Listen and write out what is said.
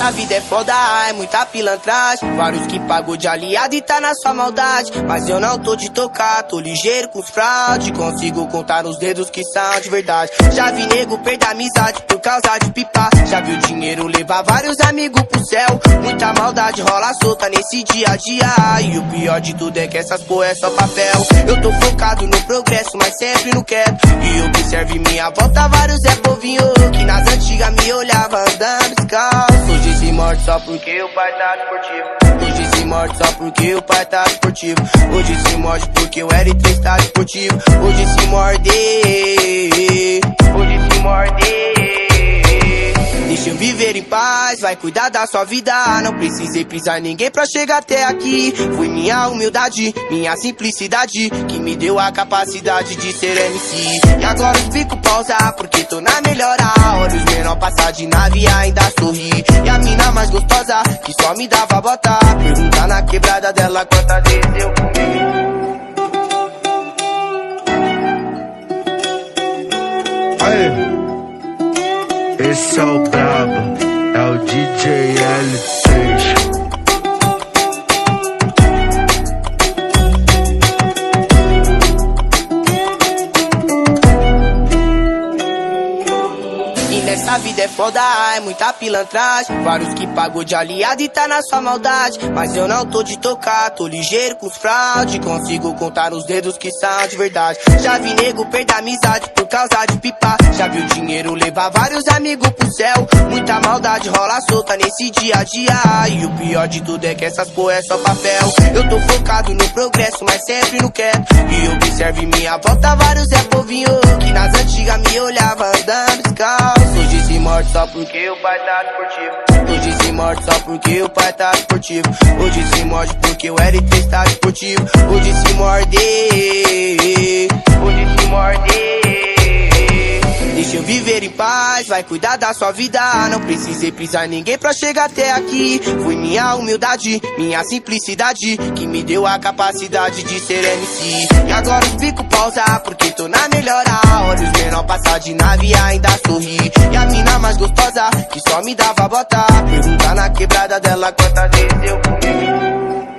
nessa vida é foda, é muita pilantragem. Vários que pagou de aliado e tá na sua maldade. Mas eu não tô de tocar, tô ligeiro com os fraude. Consigo contar nos dedos que são de verdade. Já vi nego perder amizade por causa de pipa. Já vi o dinheiro levar vários amigos pro céu. Muita maldade rola solta nesse dia a dia. E o pior de tudo é que essas porra é só papel. Eu tô focado no progresso, mas sempre no quieto. E observe minha volta, vários é povinho que nas antigas me olhava andando descalço. Hoje se morde só porque o pai tá esportivo. Hoje se morde só porque o pai tá esportivo. Hoje se morde porque o R3 tá esportivo. Hoje se morde. Hoje se morde. Deixa eu viver em paz, vai cuidar da sua vida. Não precisei pisar em ninguém pra chegar até aqui. Foi minha humildade, minha simplicidade que me deu a capacidade de ser MC. E agora eu fico pausar porque tô na melhor hora. Os menor passar de nave e ainda sorri. E a mina mais gostosa que só me dava bota. Perguntar na quebrada dela quantas vezes eu comi. Aê. Esse é o brabo, é o DJ L3. Nessa vida é foda, é muita pilantragem. Vários que pagou de aliado e tá na sua maldade. Mas eu não tô de tocar, tô ligeiro com os fraude. Consigo contar nos dedos que são de verdade. Já vi nego perder amizade por causa de pipa. Já vi o dinheiro levar vários amigos pro céu. Muita maldade rola solta nesse dia a dia. E o pior de tudo é que essas porra é só papel. Eu tô focado no progresso, mas sempre no quieto. E observe minha volta, vários é povinho que nas antigas me olhava andando descalço. Hoje se morde só porque o pai tá esportivo. Hoje se morde só porque o pai tá esportivo. Hoje se morde porque o R3 tá esportivo. Hoje se morde. Hoje se morde. Deixa eu viver em paz, vai cuidar da sua vida. Não precisei pisar em ninguém pra chegar até aqui. Foi minha humildade, minha simplicidade que me deu a capacidade de ser MC. E agora eu fico pausar porque tô na melhor hora. Os menor passar de nave e ainda sorri. E a mina mais gostosa que só me dava bota. Perguntar na quebrada dela quantas vezes eu comi.